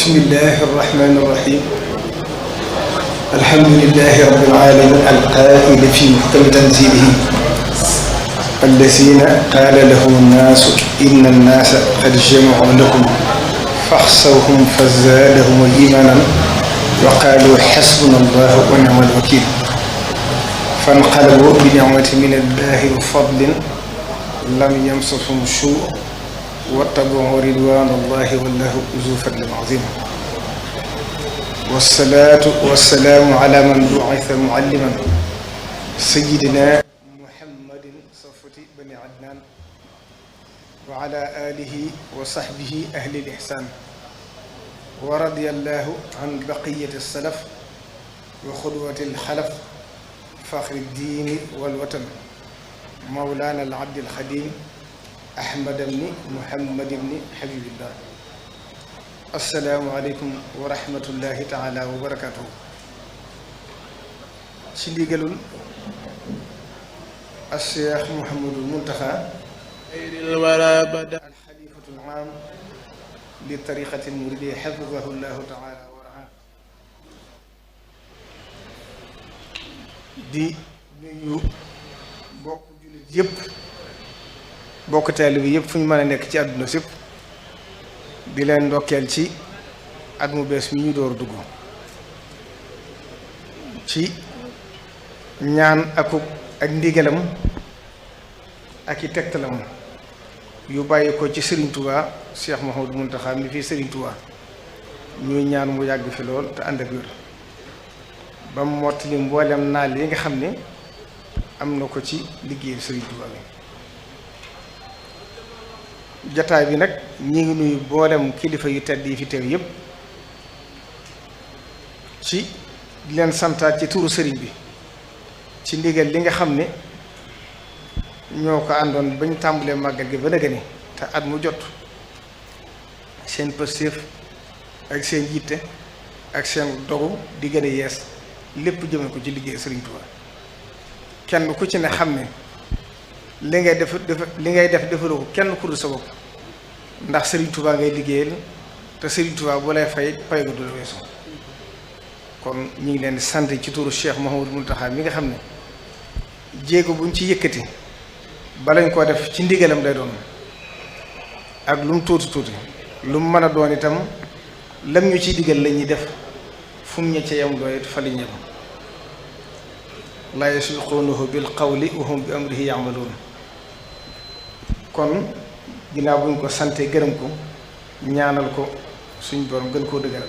بسم الله الرحمن الرحيم الحمد لله رب العالمين القائل في محكم تنزيله الذين قال لهم الناس إن الناس قد جمعوا لكم فاخشوهم فزادهم إيمانا وقالوا حسبنا الله ونعم الوكيل فانقلبوا بنعمة من الله وفضل لم يمسسهم سوء واتبعوا رضوان الله والله ذو فضل عظيم والصلاة والسلام على من بعث معلما سيدنا محمد صفوة بن عدنان وعلى آله وصحبه أهل الإحسان ورضي الله عن بقية السلف وخدوة الخلف فخر الدين والوطن مولانا العبد الخديم أحمد بن محمد بن حبيب الله السلام عليكم ورحمة الله تعالى وبركاته ci ndigalul الشيخ محمد المنتخى الخليفة العام للطريقة المريدية حفظه الله تعالى ورعاه di nuyu bokk jullit yépp bokk taalibe yépp fu ñu mën a nekk ci àdduna sépp di leen ndokkeel ci at mu bees mi ñu door dugg ci ñaan ak ndigalam ak i tegtalam yu bàyyi ko ci Serigne Touba Cheikh Mouhamadou Mountakha mi fii Serigne Touba ñuy ñaan mu yàgg fi lool te ànd ak wér ba mu mottali mboolem naal yi nga xam ne am na ko ci liggéeyu Serigne Touba bi jataay bi nag ñi ngi nuyu mboolem kilifa yu tedd yi fi teew yépp ci di leen santaat ci turu sëriñ bi ci ndigal li nga xam ne ñoo ko àndoon bañ tàmbalee màggal gi ba nëgë ni te at mu jot seen pëstéef ak seen yitte ak seen dogu di gën a yees lépp jëme ko ci liggéey sëriñ Tuubaa kenn ku ci ne xam ne li ngay def defaloo ko kenn ku dul sa bopp ndax Serigne Touba ngay liggéeyal te Serigne Touba bu lay fay ga du la weesu kon ñu ngi leen di sant ci turu Cheikh Mouhamadou Mountakha mi nga xam ne jéego buñ ci yëkkati balañ koo def ci ndigalam day doon ak lu mu tuuti tuuti lu mu mën a doon itam lam ñu ciy digal la ñuy def fu mu ña ca yam doy fa li ñëw laa yasbiquunahu bil qawli wa hum bi amrihi ya'maluun kon ginnaaw bu ñu ko sante gërëm ko ñaanal ko suñ borom gën koo dëgëral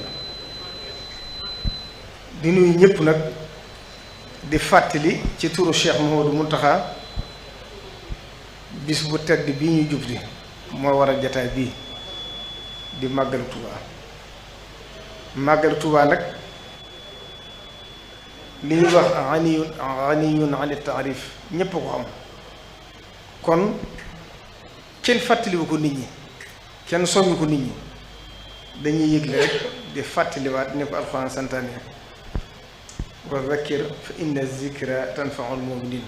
di nuyu ñëpp nag di fàttali ci turu Cheikh Mouhamadou Mountakha bis bu tedd bii ñu jubli moo war a jataay bii di màggal Touba màggal Touba nag li ñuy wax ganiyun an taarif ñépp ko xam kon kenn fàttaliwu ko nit ñi kenn soññu ko nit ñi dañuy yëgle rek di fàttaliwaat ni ko alxuraan santaane wa zakkir fa inna zikra tanfaul muminin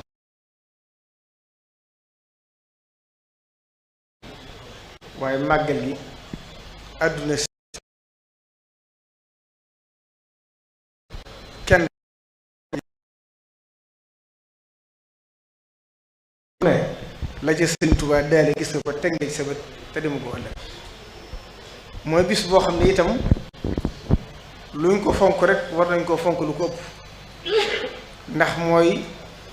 waaye màggal gi àdduna kenn la ca Sëriñ Tuubaa daale gis nga ko teg nga ci sa bët te demu ko ëllëg mooy bis boo xam ne itam luñ ko fonk rek war nañ koo fonk lu ko ëpp ndax mooy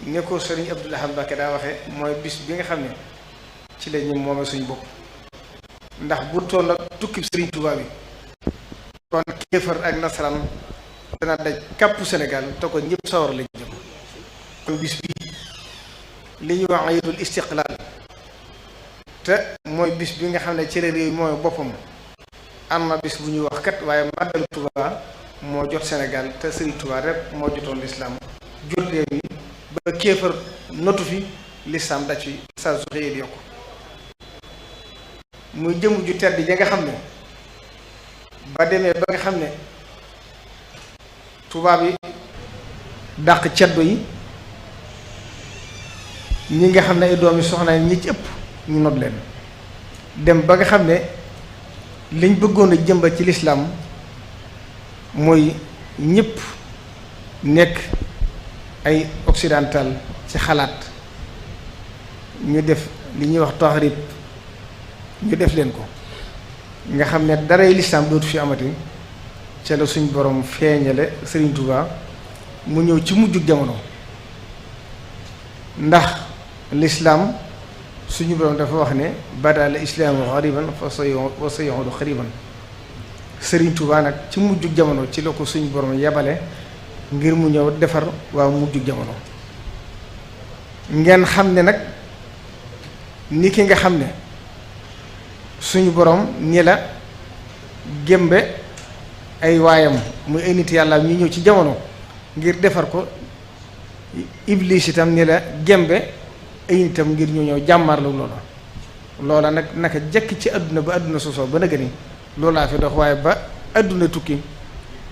ne ko Sëriñ Abdou Lahad Mbacké daa waxe mooy bis bi nga xam ne ci la ñu moome suñ bopp ndax bu toll ak tukkib Sëriñ Tuubaa bi kon kéefar ak nasaraan dana daj kàppu Sénégal te ko ñëpp sawar lañ jëm kon bis bi li ñuy wax ayidul istiqlaal te mooy bis bi nga xam ne ci réew mooy boppam am na bis bu ñuy wax kat waaye màggal Touba moo jot Sénégal te Serigne Touba rek moo jotoon lislaam jot réew mi ba kéefar notu fi lislaam daj fi saa su xëyee yokku muy jëm ju tedd ja nga xam ne ba demee ba nga xam ne tubaab yi dàq ceddo yi ñi nga xam ne ay doomi soxna ñi ci ëpp ñu not leen dem ba nga xam ne liñ bëggoon a jëmbat ci lislaam mooy ñëpp nekk ay occidental ci xalaat ñu def li ñuy wax taxrib ñu def leen ko nga xam ne daray lislaam dootu fi amati ca la suñ borom feeñale Sëriñ Tuubaa mu ñëw ci mujjug jamono ndax lislaam suñu borom dafa wax ne bada al islaamu xariban fa sayaudu xariban Sëriñ Tuubaa nag ci mujjug jamono ci la ko suñu borom yebale ngir mu ñëw defar waa mujjug jamono ngeen xam ne nag ni ki nga xam ne suñu borom ni la gémbe ay waayam muy ay nit yàlla ñu ñëw ci jamono ngir defar ko Iblis itam ni la gémbe ay nitam ngir ñu ñëw jàmmarlu loola nag naka jekk ci àdduna ba àdduna sosoo ba nëgë ni loolaa fi dox waaye ba àdduna tukki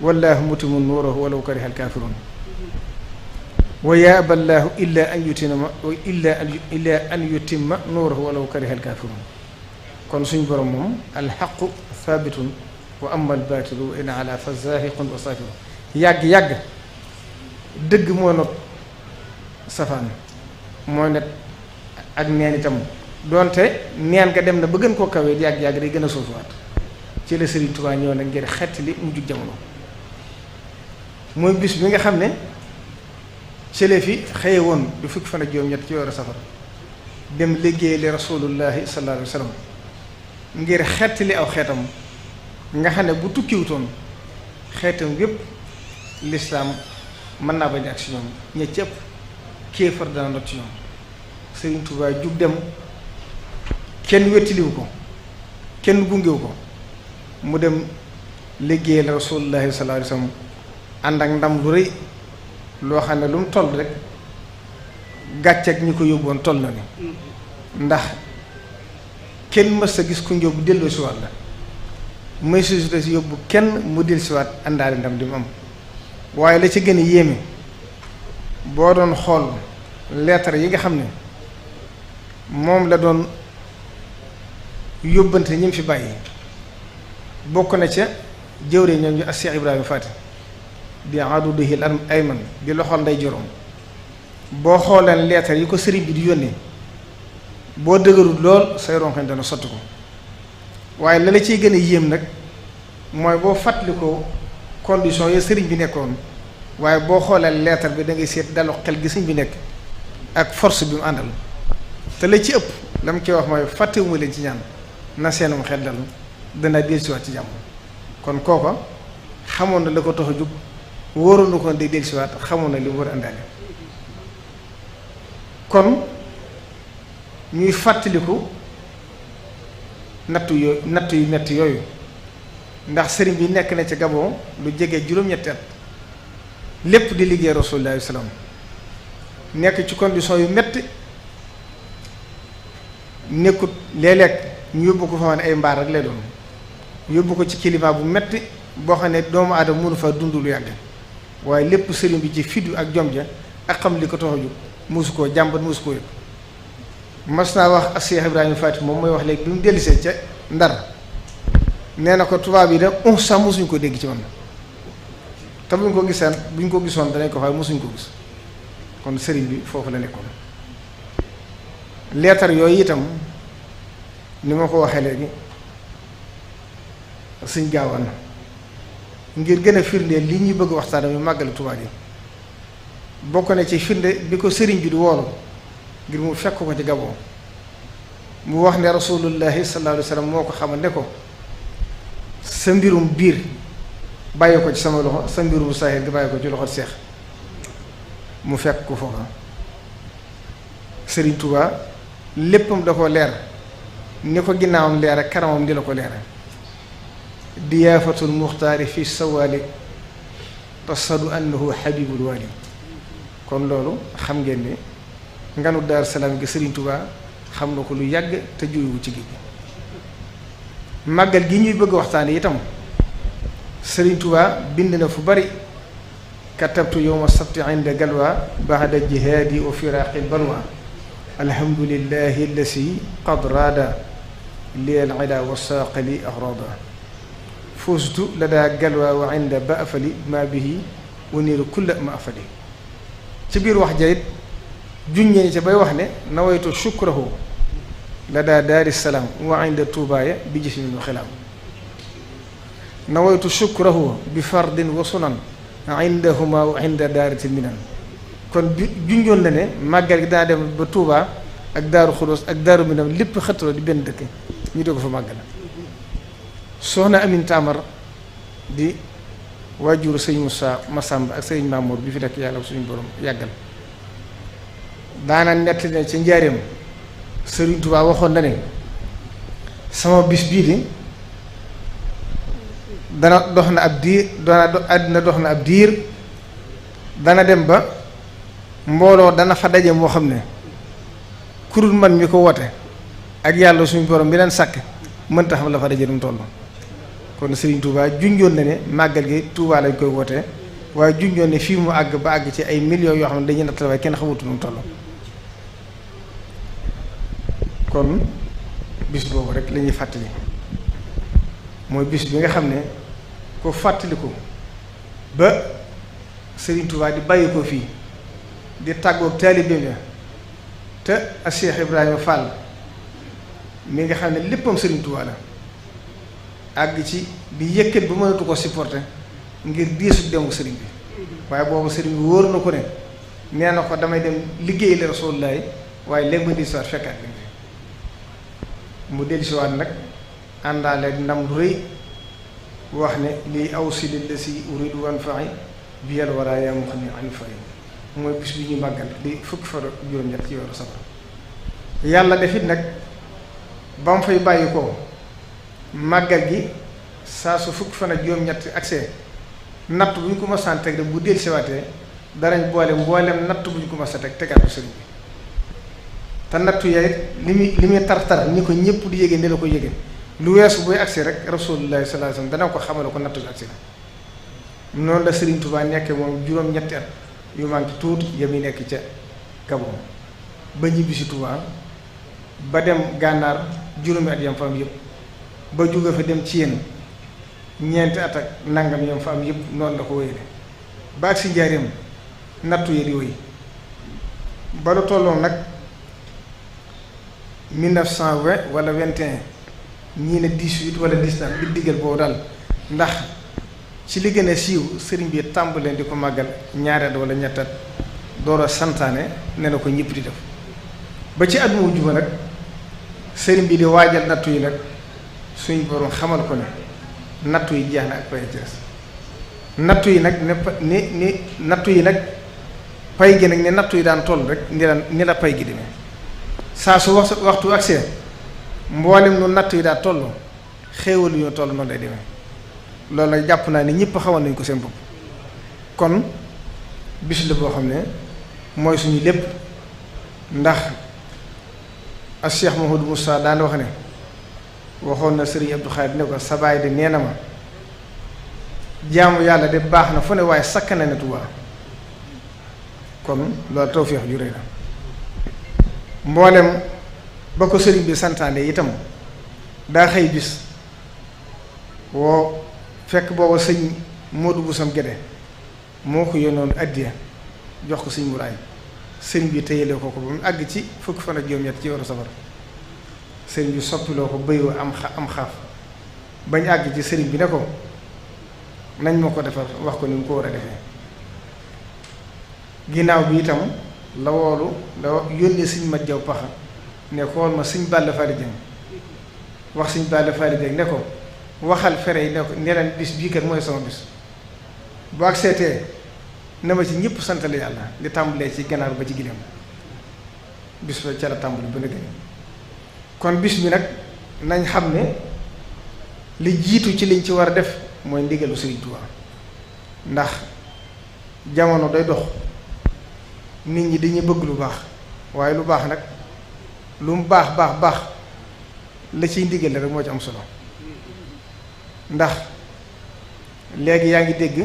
wallaahu mutimmu nuurihi walaw kariha al-kaafiruun wa yaaba llaahu illaa an yutimma nuurahu walaw kariha al-kaafiruun kon suñ borom moom alxaqu thaabitun wa amma al-baatilu wa in alaa fa zaahiqun wa saafirun yàgg dëgg moo not safaan moo net ak neen itam doonte neen nga dem na ba gën koo kawee yàgg day gën a suufuwaat ci la Sëriñ Tuubaa ñëw nag ngir xettali mujjug jamono mooy bis bi nga xam ne cële fi xëye woon du fukki fan ak juróom-ñett ci weeru safar dem liggéey li rasulullahi sallallahu alayhi wa sallam ngir xettali aw xeetam nga xam ne bu tukkiwutoon xeetam yépp lislaam mën naa bañ ak si ñoom ña ci ëpp kéefar dana not ci ñoom Sëriñ Tuubaa jug dem kenn wettiliwu ko kenn gungewu ko mu dem liggéey la rasulullahi sallallahu alayhi wa sallam ànd ak ndam lu rëy loo xam ne lu mu toll rek gàcceeg ñi ko yóbboon toll na ni ndax kenn mës a gis ku yóbbu delloo si waat la may susité si yóbbu kenn mu del si waat àndaale ndam di mu am waaye la ci gën a yéeme boo doon xool lettre yi nga xam ne moom la doon yóbbante ñi mu fi bàyyi bokk na ca jëwre ñoom ñu ak Cheikh Ibrahima Fati di adudihi al ayman di loxol nday juróom boo xooleen leetar yi ko sëriñ bi di yónnee boo dëgërul lool say ronkañ dana sotti ko waaye la la ciy gën a yéem nag mooy boo fàttalikoo condition yi sëriñ bi nekkoon waaye boo xooleen leetar bi da ngay seet dalu xel gi sëriñ bi nekk ak force bi mu àndal te la ci ëpp la mu koy wax mooy fàttewuma leen ci ñaan na seenum xel dal dana dellusiwaat ci jàmm kon kooko xamoon na la ko tax a jug wóoroon na ko day dellusiwaat xamoon na li mu war a àndaale kon ñuy fàttaliku natt yu metti yooyu ndax sëriñ bi nekk na ci Gabon lu jege juróom-ñetti at lépp di liggéey Rasulullah salaam nekk ci condition yu metti nekkut léeg-léeg ñu yóbbu ko fa ne ay mbaar rek lay doon yóbbu ko ci climat bu metti boo xam ne doomu aadama mënu fa dund lu yàgg waaye lépp sëriñ bi ci fiddu ak jom ja ak xam li ko tax a jóg mosu koo jàmbat mosu koo yëg mas naa wax ak Cheikh Ibrahima Fati moom mooy wax léegi bi mu dellisee ca Ndar nee na ko tubaab yi de sax mosuñ ko dégg ci man te buñ ko gisoon danañ ko fay mosuñ ko gis kon sëriñ bi foofu la nekkoon leetar yooyu itam ni ma ko waxee léegi suñ gaawaan ngir gën a firndeel li ñuy bëgg waxtaan mi màggal Tuubaa yi bokk na ci firnde bi ko sëriñ bi di woolu ngir mu fekk ko ci Gabon mu wax ne rasulullahi sallallahu alayhi wa sallam moo ko xamal ne ko sa mbirum biir bàyyi ko ci sama loxo sa mbirum saahir di bàyyi ko ci loxo seex mu fekk ko foofa sëriñ Tuubaa léppam da ko leer ni ko ginnaawam leer ak kanamam di la ko leer diyaafatul muxtaari fi sawaali tasadu annahu xabibul waali kon loolu xam ngeen ne nganu Daaru Salaam gi Sëriñ Tuubaa xam na ko lu yàgg te juyewu ci géej màggal gi ñuy bëgg waxtaane itam Sëriñ Tuubaa bind na fu bari katabtu yowma sabti inda galwa baxda jihaadi wa firaaqi balwa alhamdulillahi allasi qad raada li al ida wa saaqali axrada fuustu la daa galwaa wa inda ba afali ma bihi uniiru kulla ma afali ci biir wax jayit junñee ca bay wax ne nawaytu shukrahu la daa daari salaam wa inda tuubaaya bi jismin wa xilaam nawaytu shukrahu bi fardin wa sunan indahuma wa inda daaritil minan kon bi junjoon la ne màggal gi daa dem ba Tuubaa ak Daaru Xudoos ak Daaru Minam lépp xëttaloo di benn dëkk ñu dee ko fa màggal soxna Amin Tamar di waajuru sëñ Moussa Massamba ak sëñ Mamour bi fi nekk yàlla suñu borom yàggal daana nettali ne ci njaareem Sëriñ Tuubaa waxoon na ne sama bis bii di dana dox na ab diir àddina dox na ab diir dana dem ba mbooloo dana fa daje moo xam ne kurul man mi ko woote ak yàlla suñu borom bi leen sàkk mënta xam la fa daje dum toll kon Sëriñ Tuubaa junjoon na ne màggal gi Tuubaa lañ koy wootee waaye junjoon ne fii mu àgg ba àgg ci ay millions yoo xam ne dañuy nattal waaye kenn xamutu nu toll kon bis boobu rek la ñuy fàttali mooy bis bi nga xam ne ko fàttaliku ba Sëriñ Tuubaa di bàyyi ko fii di tàggoog taalibeem ya te ak Cheikh Ibrahima Fall mi nga xam ne léppam Sëriñ Tuubaa la àgg ci di yëkkat ba mënatu ko supporter ngir diisu demu sëriñ bi waaye boobu sëriñ bi wóor na ko ne nee na ko damay dem liggéey la Rasulullaahi waaye léegi ma dellusiwaat fekkaat bi mu dellusiwaat nag àndaale ndam lu rëy wax ne lii aw si la si uridu wan faxi bi yàlla war a yaa mu xam ne ani fay mooy bis bi ñuy màggal di fukki fa juróom-ñett ci weeru safar yàlla defit nag ba mu fay bàyyi ko màggal gi saa su fukki fan ak juróom-ñett accès natt bu ñu ko mos a teg rek bu dellusiwaatee darañ boole mboolem natt bu ñu ko mos a teg tegaat ko sëriñ bi te nattu yaay li muy tar-tar ni ko ñëpp di yéege ne la ko yéege lu weesu buy agsi rek Rasulullaahi sallallaahu alayhi wa sallam dana ko xamale ko nattu bi agsi na noonu la Sëriñ Tuubaa nekkee moom juróom-ñetti at yu manqué tuuti ya muy nekk ca Gabon ba ñibbisi Tuubaa ba dem gànnaar juróomi at yam fa am yëpp ba jóge fa dem ci yéen ñeenti at ak nangam yam fa am yëpp noonu la ko wéyale ba agsi njaareem nattu yi di wéy ba lu tolloon nag 1920 wala 21 ñii ne 18 wala 19 bi diggal boobu daal ndax ci li gën a siiw sëriñ bi tàmbalee di ko màggal ñaari at wala ñetti at door a santaane ne na ko ñëpp di def ba ci at mu mujj ba nag sëriñ bi di waajal nattu yi nag suñu borom xamal ko ne nattu yi jeex na ak pay ci des nattu yi nag ni nattu yi nag pay gi nag ne nattu yi daan toll rek ni la pay gi demee saa su waxtu accès mboolem nu nattu yi daa toll xéewal yu ñu toll noonu lay demee loolu nag jàpp naa ne ñëpp xawoon nañu ko seen bopp kon bis la boo xam ne mooy suñu lépp ndax ak Cheikh Mouhamadou Moussa daan wax ne waxoon na Serigne Abdou Khadir ne ko sa baay de nee na ma jaamu yàlla de baax na fu ne waaye sakkane na Tuubaa kon loolu tawfeex ju rëy la mboolem ba ko sëriñ bi santaane itam daa xëy bis woo fekk booba sëñ Modou Boussam Guédé moo ko yónnoon addiya jox ko sëñ Mourane sëriñ bi téyele ko ba mu àgg ci fukki fan ak juróom-ñett ci weeru safar sëriñ bi soppiloo ko bëyoo am xaaf bañ àgg ci sëriñ bi ne ko nañ ma ko defar wax ko ni mu ko war a defee ginnaaw bi itam la woolu la yónnee sëñ Mat Jaw Paxa ne ko woon ma sëñ Balla Fally Dieng wax sëñ Balla Fally Dieng ne ko waxal fere yi ne ko ne leen bis bii kat mooy sama bis boo ak seetee na ma ci ñëpp santale yàlla di tàmbalee ci ganaar ba ci gileem bis ba ca la tàmbali ba nëgëni kon bis bi nag nañ xam ne li jiitu ci liñ ci war a def mooy ndigalu Sëriñ Tuubaa ndax jamono day dox nit ñi dañuy bëgg lu baax waaye lu baax nag lu mu baax la ciy ndigal rek moo ci am solo ndax léegi yaa ngi dégg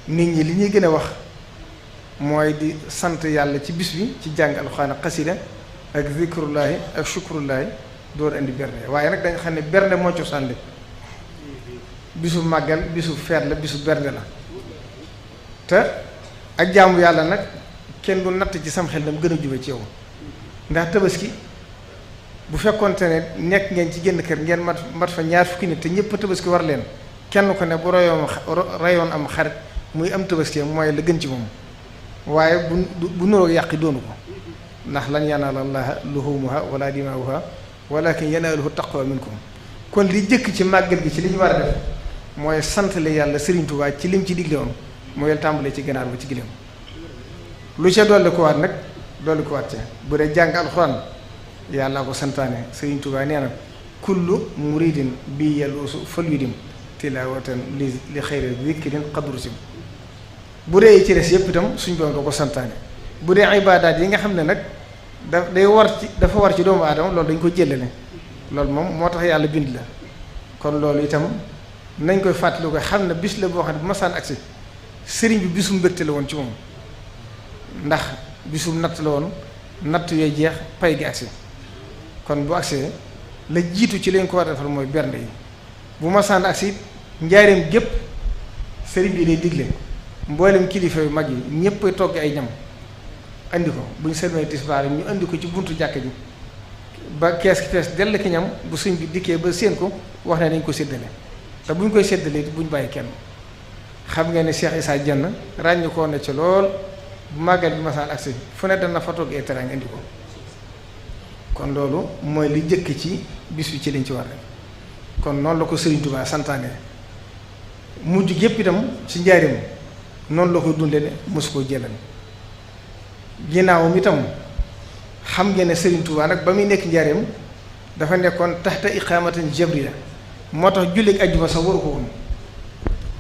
nit ñi li ñuy gën a wax mooy di sant yàlla ci bis bi ci jàng alxuraan ak xasida ak zikrullaahi ak shukrullaahi door indi bernde waaye nag dañ xam ne bernde moo cosaan lépp bisu màggal bisu feet la bisu bernde la te ak jaamu yàlla nag kenn du natt ci sam xel dam gën a jube ci yow ndax tabaski bu fekkonte ne nekk ngeen ci génn kër ngeen mat fa ñaar fukki nit te ñëpp tabaski war leen kenn ko ne bu rayoon am xarit muy am tabaski mooy la gën ci moom waaye bu nuroog yàqi doonu ko ndax lan yanaala llaaha luhumuha wala dimaa'uha walakin yanaaluhu taqwa minkum kon li jëkk ci màggal gi ci li ñu war a def mooy santale yàlla Sëriñ Tuubaa ci lim ci digle woon mooy tàmbalee ci ganaar ba ci gileem lu ca dolli ko waat nag dolli ko waat ca bu dee jàng alxuraan yàlla ko santaane Sëriñ Tuubaa nee na kullu muridin bi yaluusu falyudim tilaawatan li xayri zikrin qadrusim bu dee ci des yëpp itam suñ borom da ko santaane bu dee ibaadaat yi nga xam ne nag dafa war ci doomu aadama loolu dañ ko jëlale loolu moom moo tax yàlla bind la kon loolu itam nañ koy fàttali ko xam ne bis la boo xam ne bu masaan agsi sëriñ bi bisum mbégte la woon ci moom ndax bisum natt la woon natt yooy jeex pay gi agsi kon bu agsee la jiitu ci lañ ko war a defal mooy bernde yi bu masaan agsi njaareem gépp sëriñ bi day digle mboolem kilifa yu mag yi ñépp togg ay ñam andi ko bu ñu sëlmee tisbaar ñu andi ko ci buntu jàkk ji ba kees ki fees dell ki ñam bu sëñ bi dikkee ba séen ko wax ne dañ ko séddale te bu ñu koy séddalee bu ñu bàyyi kenn xam nga ne Cheikh Issa Dieng ràññu koo ne ci lool bu màggal bi masaan agsi fu ne dana fa togg ay teraanga indi ko kon loolu mooy li jëkk ci bis bi ci liñ ci war rek kon noonu la ko Sëriñ Tuubaa santaane mujj gépp itam ci njaarim noonu la koy dundee de mosu koo jëlal ginnaawam itam xam ngeen ne Sëriñ Tuubaa nag ba muy nekk njaarim dafa nekkoon taxta iqaamatan jabriya moo tax jullit ajjuma sax waru ko woon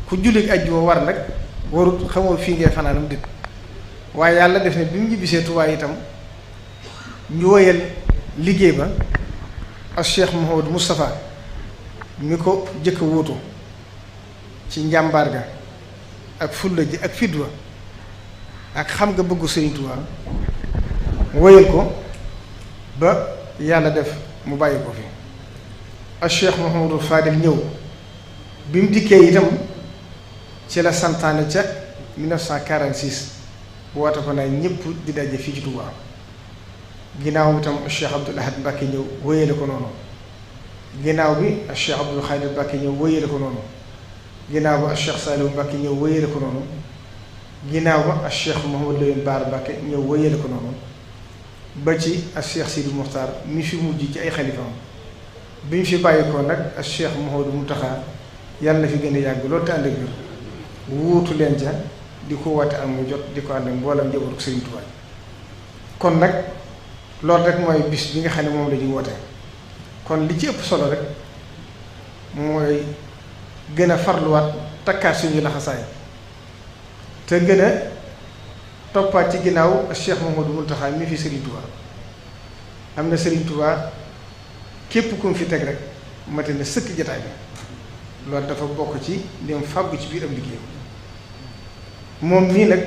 ku jullit ajjuma war nag warut xamoo fii ngay fanaanam dit waaye yàlla def ne bi mu ñibbisee Tuubaa itam ñu woyal liggéey ba ak Cheikh Mouhamadou Moustapha mi ko jëkk wóotu ci njàmbaar ga ak fulla ji ak fidwa ak xam nga bëggu Sëriñ Tuubaa woyal ko ba yàlla def mu bàyyi ko fi ak Cheikh Mouhamadou Fadil ñëw bi mu dikkee itam ci la santaane ca 1946 woote ko naa ñëpp di daje fii ci Tuubaa ginnaaw itam Cheikh Abdoul Ahad Mbacké ñëw wóyale ko noonu ginnaaw bi Cheikh Abdoul Khadir Mbacké ñëw wóyale ko noonu ginnaaw ba Cheikh Saliou Mbacké ñëw wóyale ko noonu ginnaaw ba Cheikh Mouhamadou Lamine Bara Mbacké ñëw wóyale ko noonu ba ci Cheikh Sidi Mokhtar mi fi mujj ci ay xalifaam bi ñu fi bàyyi ko nag Cheikh Mouhamadou Mountakha yàlla na fi gën a yàgg loolu te ànd ak wér wuutu leen ca di ko woote am mu jot di ko ànd ak mboolam njabootu Sëriñ Tuubaa kon nag loolu rek mooy bis bi nga xam ne moom la ñuy woote kon li ci ëpp solo rek mooy gën a farluwaat takkaat suñu laxasaay te gën a toppaat ci ginnaaw Cheikh Mouhamadou Mountakha mi fi Sëriñ Tuubaa am na Sëriñ Tuubaa képp ku mu fi teg rek mate na sëkk jataay bi loolu dafa bokk ci lim fàggu ci biir am liggéey moom nii nag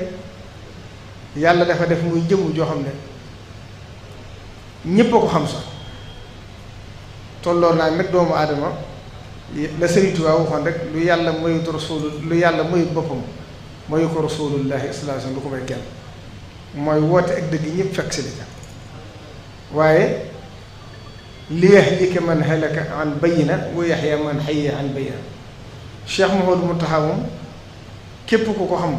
yàlla dafa def muy jëmm joo xam ne ñépp a ko xam sax tolloon naa nag doomu aadama la Sëriñ Tuubaa waxoon rek lu yàlla mayut rasul lu yàlla mayut boppam mayu ko rasulullahi sallallahu alayhi wasallam lu ko may kenn mooy woote ak dëgg ñëpp fekk si la waaye li yahlika man halaka an bayyina wa yahya man hayya an bayyina Cheikh Mouhamadou Mountakha moom képp ku ko xam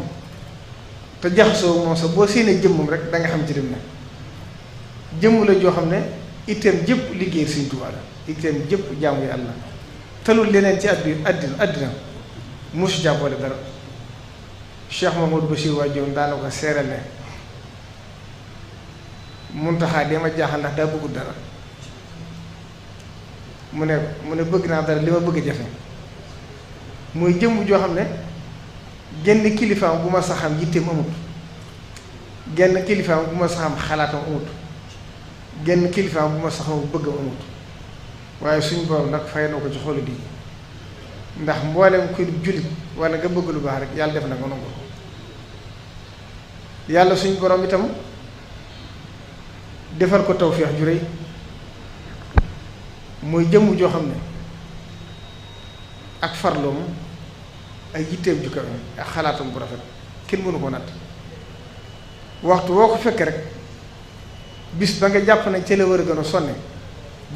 te jaxasoo moom sax boo séenee jëmmam rek da nga xam ci dem ne jëmm la joo xam ne itteem jëpp liggéey Sëriñ Tuubaa la itteem jëpp jaamu Yàlla talul leneen ci àddina mosu jàppale dara Cheikh Mamadou Bachir waajoon daana ko seeral ne Mountakha dee ma jaaxal ndax daa bëggul dara mu ne bëgg naa dara li ma bëgg a jafe muy jëmm joo xam ne genn kilifaam bu ma saxam yitteem amut genn kilifaam bu ma saxam xalaatam amut genn kilifaam bu ma saxam bëggam amut waaye suñ borom nag fay na ko ci xolu di ndax mboolem kuy jullit wala nga bëgg lu baax rek yàlla def na nga nangu ko yàlla suñ borom itam defal ko tawfeex ju rëy muy jëmm joo xam ne ak farloom ak yitteem ju kawe ak xalaatam bu rafet kenn mënu ko natt waxtu woo ko fekkee rek bis ba nga jàpp ne ca la war a gën a sonne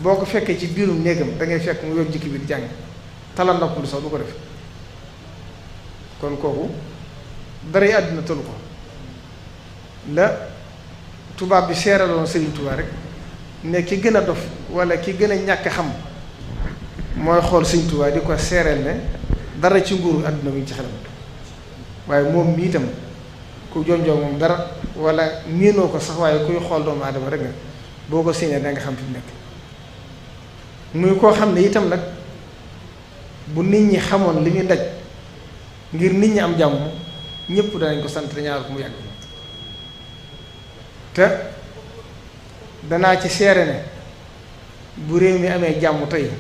boo ko fekkee ci biirum néegam da ngay fekk mu yor jikki bi di jàng talal nopp lu sax du ko def kon kooku daray àdduna tëlu ko la tubaab bi seeraloon Sëriñ Tuubaa rek ne ki gën a dof wala ki gën a ñàkk xam mooy xool Sëriñ Tuubaa di ko seereel ne dara ci nguuru àdduna bi ci xelam waaye moom mi itam ku jonjoo moom dara wala miinoo ko sax waaye kuy xool doomu aadama rek nga boo ko séenee da nga xam fi mu nekk muy koo xam ne itam nag bu nit ñi xamoon li muy daj ngir nit ñi am jàmm ñëpp danañ ko sant ñaar ko mu yàgg te danaa ci seere ne bu réew mi amee jàmm tey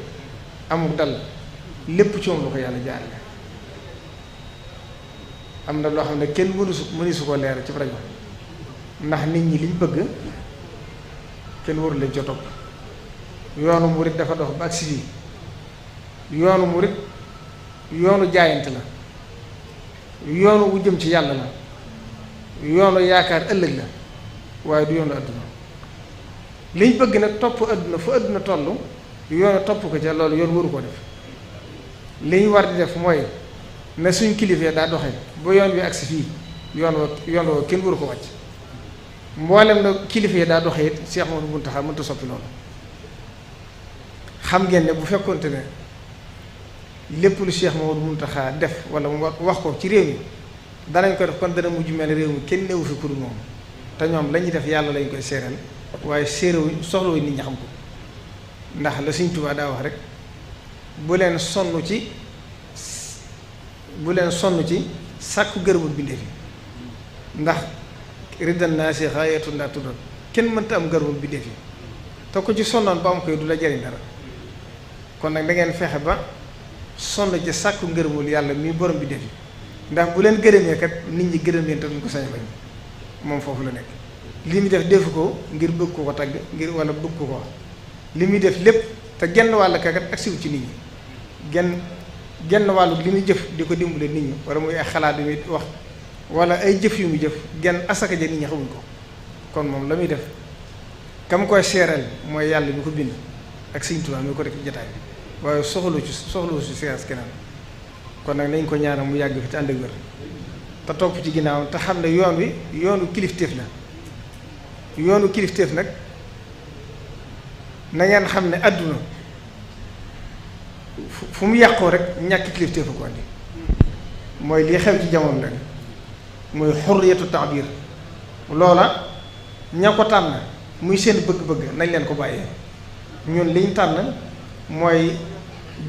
amul dal lépp ci moom la ko yàlla jaarale am na loo xam ne kenn mënu su ko leer ci rajo ndax nit ñi liñ bëgg kenn waru leen ca topp yoonu murit dafa dox ba agsi fii yoonu murit yoonu jaayante la yoonu wu jëm ci yàlla la yoonu yaakaar ëllëg la waaye du yoonu àdduna liñ bëgg nag topp àdduna fu àdduna toll yoonu topp ko ca loolu yoon waru ko def liñ war di def mooy na suñ kilifee daa doxe ba yoon wi agsi fii yoon woo kenn waru ko wàcc mboolem na kilifee daa doxe it Cheikh Mouhamadou Mountakha mënta soppi loolu xam ngeen ne bu fekkonte ne lépp lu Cheikh Mouhamadou Mountakha def wala mu wax ko ci réew mi danañ ko def kon dana mujj mel réew mi kenn newu fi ku dul moom te ñoom la ñuy def yàlla lañ koy séeral waaye séeréwuñ soxlawuñ nit ñi xam ko ndax la Sëriñ Tuubaa daa wax rek bu leen sonn ci sàkku gërëmul bindee fi ndax riddan naa si xaayatul laa tuddoon kenn mënta am gërëmul bindee fi te ko ci sonnoon ba am koy du la jariñ dara kon nag da ngeen fexe ba sonn ci sàkku ngërëmul yàlla mi borom bindee fi ndax bu leen gërëmee kat nit ñi gërëm leen te duñ ko sañ bañ moom foofu la nekk li muy def defu ko ngir bëgg ko ko tagg ngir wala bëgg ko ko wax li muy def lépp te genn wàll kakat ak siw ci nit ñi genn wàllu li muy jëf di ko dimbale nit ñi wala muy ay xalaat yu muy wax wala ay jëf yu muy jëf genn asaka ja nit ñi xamuñ ko kon moom la muy def kam koy seeral mooy yàlla mi ko bind ak Sëriñ Tuubaa mi ko def ci jotaay bi waaye soxlu ci seeras keneen kon nag nañ ko ñaanal mu yàgg fi te ànd ak wér te topp ci ginnaaw te xam ne yoon wi yoonu kilifteef la yoonu kilifteef nag na ngeen xam ne àdduna fu mu yàqoo rek ñàkk kilifteefu ko andi mooy lii xew ci jamono la mooy xurriyatu taabir loola ña ko tànn muy seen bëgg-bëgg nañ leen ko bàyyee ñun liñ tànn mooy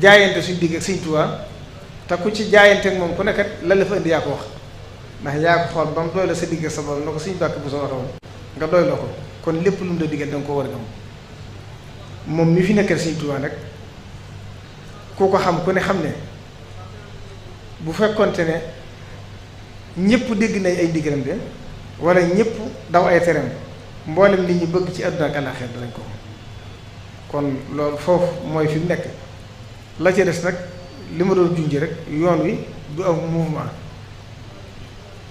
jaayante suñ digg ak Sëriñ Tuubaa te ku ci jaayante ak moom ku nekkat la la fa indi yaa ko wax ndax yaa ko xool ba mu doy la sa digg ak sa borom na ko suñu bàkk bu soo waxoon nga doy la ko kon lépp lu mu la diggal da nga ko war a gëm moom mi fi nekkal Sëriñ Tuubaa nag ku ko xam ku ne xam ne bu fekkonte ne ñëpp dégg nañ ay ndigalam de wala ñëpp daw ay tereem mboolem li ñu bëgg ci àdduna ak àllaaxira danañ ko kon loolu foofu mooy fi mu nekk la ca des nag li ma doon junj rek yoon wi du am mouvement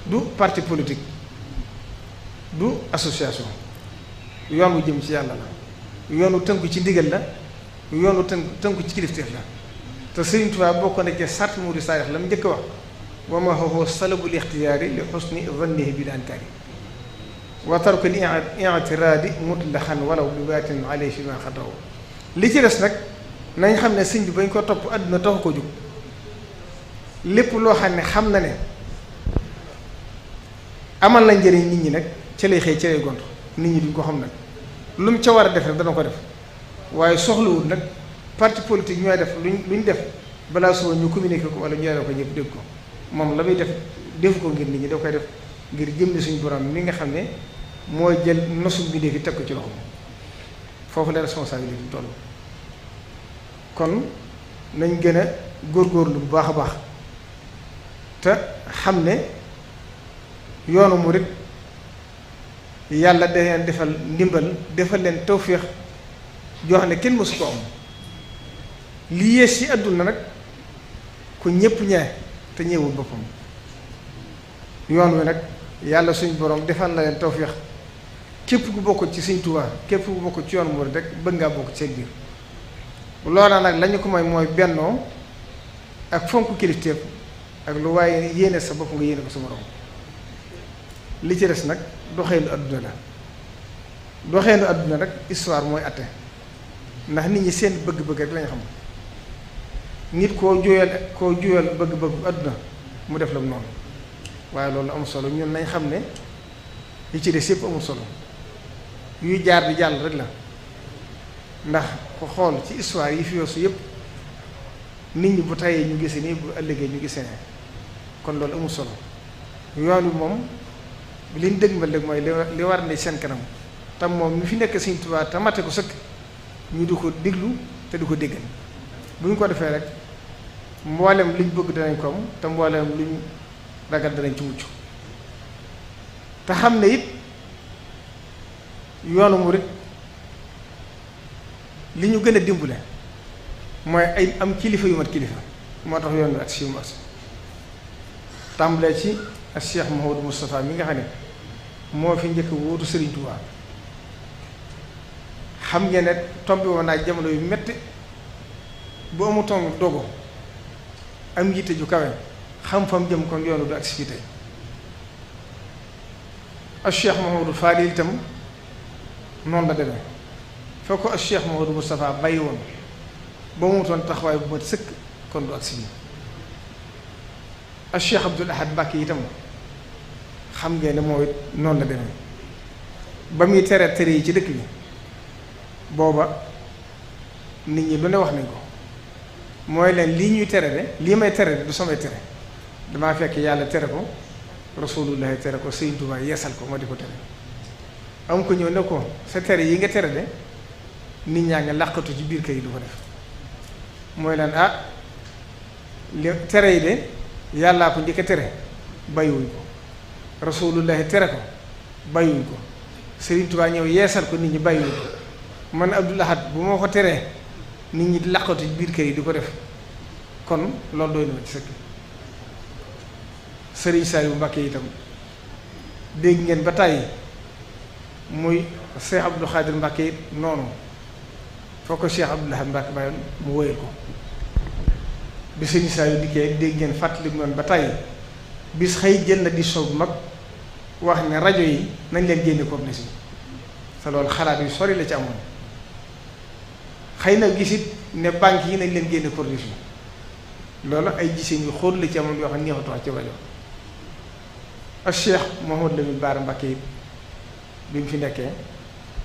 du parti politique du association yoon wu jëm ci yàlla la yoon wu tënku ci ndigal la yoon wu tënku ci kilifteef la te Sëriñ Tuubaa bokk na ci sart mu di saarix la mu njëkk wax wa ma huwa salabul ixtiyaari li xusni zannihi bil ankaari wa tarku li i'tiraadi mutlaxan walaw bi baatin alayhi fi ma xataw li ci des nag nañ xam ne sëñ bi bañ ko topp àdduna taxu ko jóg lépp loo xam ne xam na ne amal na njëriñ nit ñi nag ca lay xëy ca lay gont nit ñi duñ ko xam nag lu mu ca war a def rek dana ko def waaye soxlawul nag parti politique ñooy def luñ def balaa suba ñu communiqué ko wala ñu yore ko ñëpp dégg ko moom la muy def defu ko ngir nit ñi da koy def ngir jëmmi suñu borom mi nga xam ne mooy jël nosu bi fi teg ko ci loxo foofu la responsabilité bi toll kon nañ gën a góorgóorlu bu baax a baax te xam ne yoonu murit yàlla da leen defal ndimbal defal leen tawféex joo xam ne kenn mësu ko am li yées ci àdduna nag ku ñépp ñee te ñëwul boppam. yoon wi nag yàlla suñ borom defal na leen tawfeex képp ku bokk ci Sëñ Tuubaa képp ku bokk ci yoon murid rek bëgg ngaa bokk ci seen biir. loola nag lañu ko mooy bennoo ak fonk kilifteef ak lu waaye yéene sa bopp nga yéene ko sa morom. li ci des nag doxeenu adduna la doxeenu adduna rek histoire mooy atte ndax nit ñi seen bëgg-bëgg rek lañu xam. nit koo juyal bëgg-bëggu adduna mu def la mu noonu waaye loolu amul solo ñun nañ xam ne li ci des yëpp amul solo yuy jaar di jàll rek la ndax ko xool ci histoire yi fi yoosu yëpp nit ñi bu tayee ñu gise nii bu ëllëgee ñu gisee ne kon loolu amul solo yoon wi moom liñ dëgg ma mooy li war ne seen kanam tam moom mi fi nekk Sëñ Tuubaa te mate ko sëkk ñu di ko déglu te di ko déggal bu ñu ko defee rek mboolem liñ bëgg danañ ko am te mboolem liñ ragal danañ ci mucc te xam ne it yoonu murit li ñu gën a dimbale mooy ay am kilifa yu mat kilifa moo tax yoon wi ak si yu mat tàmbalee ci ak Cheikh Mouhamadou Moustapha mi nga xam ne moo fi njëkk wóotu Serigne Touba xam ngeen ne tombi woon naa jamono yu metti bu amutoon dogo am yitte ju kawe xam fam jëm kon yoonu du ak si fii tey ak Cheikh Mouhamadou Fadil itam noonu la demee foo ko ak Cheikh Mouhamadou Moustapha bàyyi woon ba mu amutoon taxawaay bu mat sëkk kon du ak si fii ak Cheikh Abdoul Ahad Mbacké itam xam ngeen ne mooy noonu la demee ba muy tere yi ci dëkk bi booba nit ñi lu ne wax nañ ko mooy leen lii ñuy tere de lii may tere de du samay tere damaa fekk yàlla tere ko rasulullahi tere ko Sëñ Tuubaa yeesal ko ma di ko tere am ko ñëw ne ko sa tere yi nga tere de nit ñaa ngi làqatu ci biir kër yi du ko def mooy leen li tere yi de yàllaa ko njëkk a tere bàyyiwuñ ko rasulullahi tere ko bàyyiwuñ ko Sëriñ Tuubaa ñëw yeesal ko nit ñi bàyyiwuñ ko man Abdul Ahad bu ma ko teree nit ñi di làqatu ci biir kër yi di ko def kon loolu doy na ma ci sëkk Sëriñ Saliou Mbacké itam dégg ngeen ba tàyyi muy Cheikh Abdou Khadir Mbacké it noonu foo ko Cheikh Abdoul Ahad Mbacké bàyyoon mu wóyal ko bi Sëriñ Saliou dikkee dégg ngeen fàttali noonu ba tàyyi bis xëy jël na di sow bu mag wax ne rajo yi nañ leen génne corniche yi te loolu xalaat yu sori la ci amoon xëy na gisit ne banque yi nañ leen génne corniche yi loolu ay gisee yu xóot la ci amoon yoo xam ne neexatu wax ci rajo ak Cheikh Mouhamadou Lamine Bara Mbacké it bi mu fi nekkee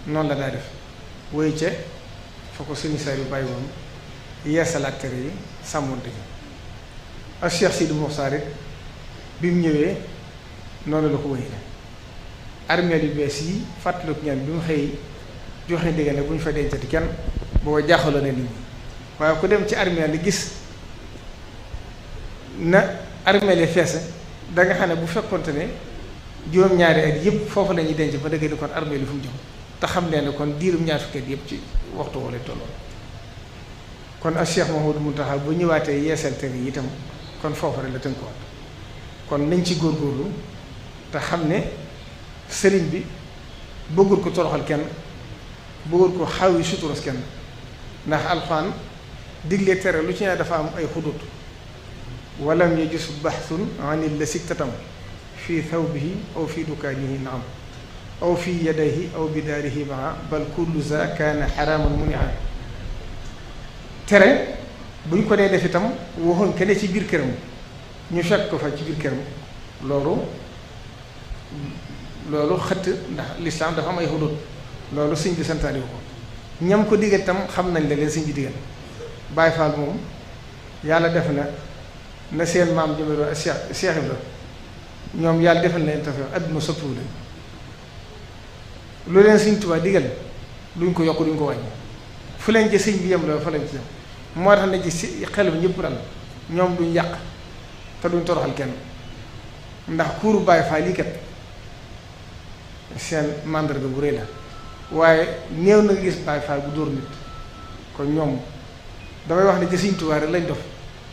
noonu la daa def wéy ca fa ko Sëriñ Saliou bàyyi woon yeesalaat tere yi sàmmonte yi ak Cheikh Sidi Moukhtar it bi mu ñëwee noonu la ko wéy la armeel yu bees yi fàttaliku ngeen bi mu xëy joxe ndigal ne bu ñu fa dencati kenn booba jaaxaloo na nit ñi waaye ku dem ci armeel li gis na armeel yi feese da nga xam ne bu fekkonte ne juróom-ñaari at yëpp foofu la ñuy denc ba dëgg ni kon armeel yi fu mu jëm te xam leen ne kon diirum ñaar fukki at yëpp ci waxtu wala tolloon kon ak Cheikh Mouhamadou Mountakha bu ñëwaatee yeesal tere yi itam kon foofu rek la tënkuwaat kon nañ ci góorgóorlu te xam ne sëriñ bi bëggul ko toroxal kenn bëggul ko xaw yi suturos kenn ndax alxuraan digle tere lu ci ne dafa am ay xudut walam yajus baxsun anil la siktatam fii thawbihi aw fii dukaanihi naam aw fii yadayhi aw bidaarihi maa bal kullu za kaana xaraaman munia tere bu ñu ko dee def itam waxuñ ke ne ci biir këram ñu fekk ko fa ci biir këram loolu xëtt ndax lislaam dafa am ay xudut loolu sëñ bi santaani ko ñam ko digal tam xam nañ la leen sëñ bi digal Baay Faal moom yàlla def na seen maam jëmee ak Cheikh Ibra ñoom yàlla defal na leen tafeex adduna soppiwu leen lu leen sëñ Tuubaa digal duñ ko yokk duñ ko wàññi fu leen ci sëñ bi yem la fa leen ci yem moo tax na ci xel bi ñëpp dal ñoom duñ yàq te duñ toroxal kenn ndax kuuru Baay Faal yi kat seen màndarga bu rëy la waaye néew na nga gis Baay Faal bu dóor nit kon ñoom damay wax ne ci Sëñ Tuubaa rek lañ dof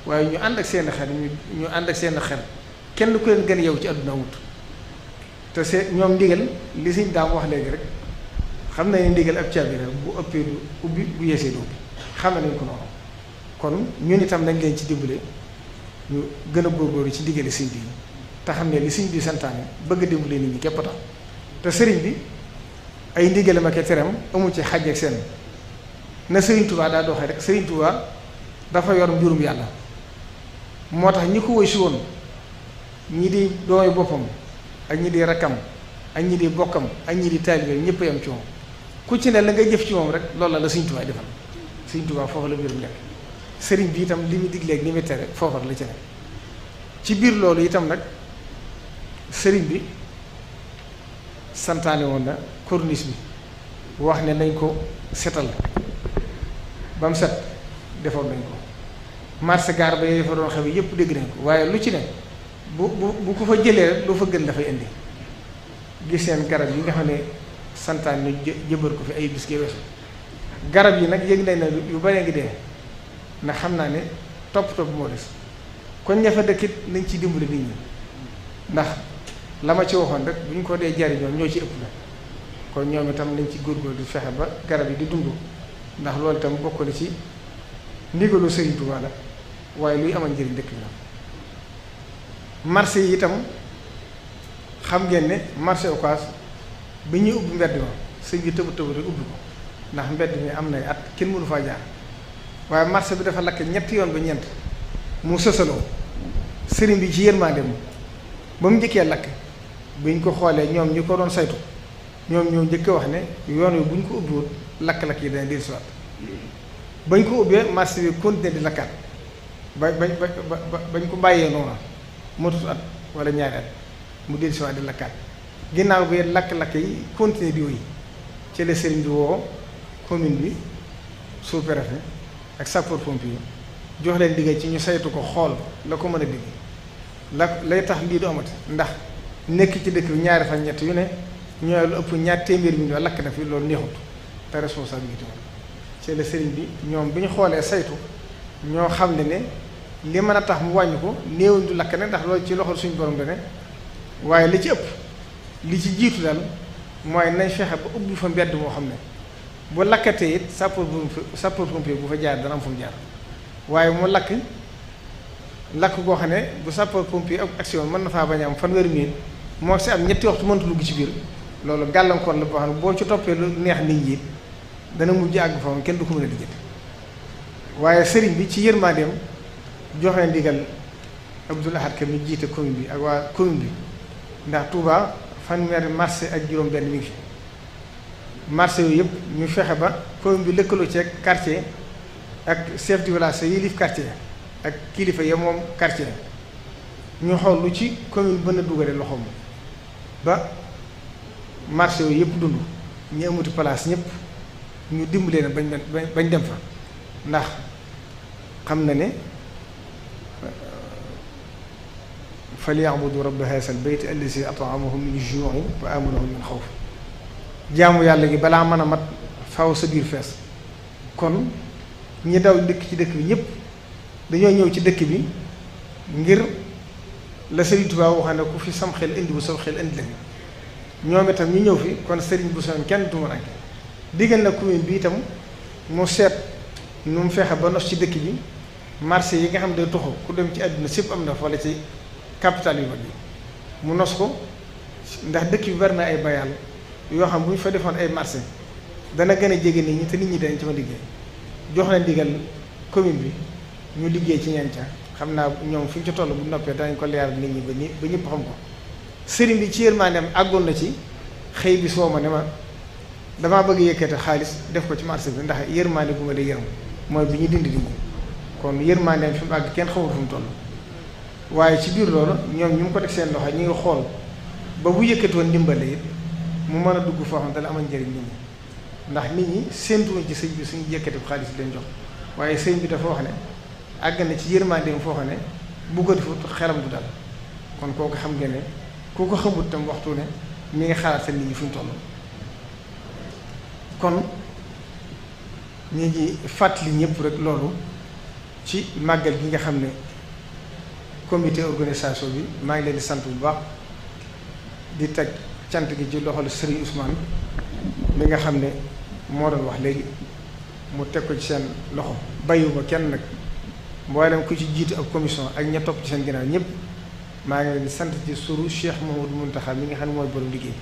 waaye ñu ànd ak seen xel ñu ànd ak seen xel kenn ku leen gën yow ci àdduna wut te ñoom ndigal li Sëñ Daam wax léegi rek xam nañ ne ndigal ab caabi rek bu ëppee du ubbi bu yeesee du ubbi xam nañ ko noonu kon ñun itam nañ leen ci dimbale ñu gën a góorgóorlu ci diggale sëñ bi te xam ne li sëñ bi santaane bëgg a dimbale nit ñi képp tax te sëriñ bi ay ndigalam ak teram amu ci xàjj ak seen na Sëriñ Tuubaa daa doxee rek Sëriñ Tuubaa dafa yor mbirum yàlla moo tax ñi ko woy si woon ñi di doomi boppam ak ñi di rakkam ak ñi di bokkam ak ñi di taalibe ñëpp yam ci moom ku ci ne la nga jëf ci moom rek loolu la Sëriñ Tuubaa defal Sëriñ Tuubaa foofu la mbirum nekk sëriñ bi itam li mu digleeg ni mu tere foofu la ci ne ci biir loolu itam nag sëriñ bi santaane woon na corniche bi wax ne nañ ko setal ba mu set defoon nañ ko marché gaar ba yooyu fa doon xew yépp dégg nañ ko waaye lu ci ne bu ko fa jëlee rek lu fa gën dafay indi gis seen garab yi nga xam ne santaan ñu jëbër ko fi ay bis weesu garab yi nag yëg nañ ne yu bare ngi dee ndax xam naa ne topp moo des kon ña fa dëkkit nañ ci dimbali nit ñi ndax la ma ci waxoon rek bu ñu ko dee jariñoo ñoo ci ëpp la kon ñoom itam nañ ci góorgóorlu di fexe ba garab yi di dund ndax loolu itam bokk na ci ndigalu Sëriñ Tuubaa la waaye luy amal njëriñ dëkk bi la marché yi itam xam ngeen ne marché Ocass bi ñuy ubbi mbedd ma sëñ bi tëbu tëbu rek ubbi ko ndax mbedd mi am nay at kenn mënu faa jaar waaye marché bi dafa lakk ñetti yoon ba ñeent mu sësaloo sëriñ bi ci yërmandeem ba mu njëkkee lakk biñ ko xoolee ñoom ñi ko doon saytu ñoom ñoo njëkk wax ne yoon wi bu ñu ko ubbiwut lakk-lakk yi dana dellusiwaat bañ ko ubbee marché bi continué di lakkaat bañ ko bàyyee noonu motut at wala ñaari at mu dellusiwaat di lakkaat ginnaaw bi lakk-lakk yi continué di wéy ci la sëriñ bi woo commune bi sous-préfet ak sapeur-pompier jox leen diggal ci ñu saytu ko xool la ko mën a digg lay tax lii du amati ndax nekk ci dëkk bi ñaari fan ñett yu ne ñooy lu ëpp ñaar téeméeri million lakk na fi loolu neexut te responsabilité ci la sëriñ bi ñoom bi ñu xoolee saytu ñoo xam ne li mën a tax mu wàññi ko néewuñ du lakk ne ndax loolu ci loxol suñu borom dane waaye li ci ëpp li ci jiitu daal mooy nañ fexe ba ubbi fa mbedd moo xam ne bu lakkatee it sapeur-pompier bu fa jaar dana am fu mu jaar waaye mu lakk goo xam ne bu sapeur-pompier ak action mën na faa bañ a am fanweeri minute moo si am ñetti waxtu mënta dugg ci biir loolu gàllankoor la boo xam ne boo ci toppee lu neex nit ñi dana mujj àgg fa kenn du ko mën a lijjati waaye sëriñ bi ci yërmandeem joxe ndigal Abdoul Ahad Ka mi jiite commune bi ak waa commune bi ndax Touba fanweeri marché ak juróom-benn mi ngi fi marché yooyu yëpp ñu fexe ba commune bi lëkkaloo ci ak quartier ak chef de village yi yilif quartier ak kilifa ya moom quartier ñu xool lu ci commune bën a dugale loxoom ba marché yooyu yëpp dund ñu amuti place ñëpp ñu dimbalee na bañ dem fa ndax xam na ne falyabudu rabba haazal bayt allazi at'amahum min juu'in wa aamanahum min xawf jaamu yàlla gi balaa mën a mat faw sa biir fees kon ñi daw dëkk ci dëkk bi ñëpp dañoo ñëw ci dëkk bi ngir la Sëriñ Tuubaa wax ne ku fi sam xel indi bu sam xel indi la ñoom itam ñu ñëw fi kon sëriñ bu soon kenn du ma ranke diggal na commune bi itam mu seet nu mu fexe ba nos ci dëkk bi marché yi nga xam ne day toxu ku dem ci àdduna sépp am na fa wala ci capital yu mag yi mu nos ko ndax dëkk bi bari na ay bayal yoo xam bu ñu fa defoon ay marché dana gën a jege nit ñi te nit ñi dañ ci ma liggéey jox leen digal commune bi ñu liggéey ci ñanca xam naa ñoom fi ñu ci toll bu noppee danañ ko leeral nit ñi ba ñëpp xam ko sëriñ bi ci yërmandeem àggoon na ci xëy bi soo ma ne ma damaa bëgg yëkkate xaalis def ko ci marché bi ndax yërmande bu ma dee yërëm mooy bi ñu dindi nit ñi kon yërmandeem fi mu àgg kenn xamul fu mu toll waaye ci biir loolu ñoom ñu ngi ko teg seen loxo ñu ngi xool ba bu yëkkatoon ndimbale it mu mën a dugg foo xam ne dana amal njëriñ nit ñi ndax nit ñi séentuwuñ ci sëñ bi suñu yëkkati xaalis leen jox waaye sëñ bi dafa wax ne àgg na ci yërmandeem foo xam ne bu ko defut xelam du dal kon kooku xam ngeen ne ku ko xamut tam waxtu ne mi ngi xalaat seen nit ñi fu ñu toll kon ñu ngi fàttali ñëpp rek loolu ci màggal gi nga xam ne comité organisation bi maa ngi leen di sant bu baax di teg cant gi ci loxol Serigne Ousmane mi nga xam ne moo doon wax léegi mu teg ko ci seen loxo bàyyiwuma kenn nag mboolem ku ci jiitu ak commission ak ña topp ci seen ginnaaw ñëpp maa ngi leen di sant ci suru Cheikh Mouhamadou Mountakha mi nga xam ne mooy borom liggéey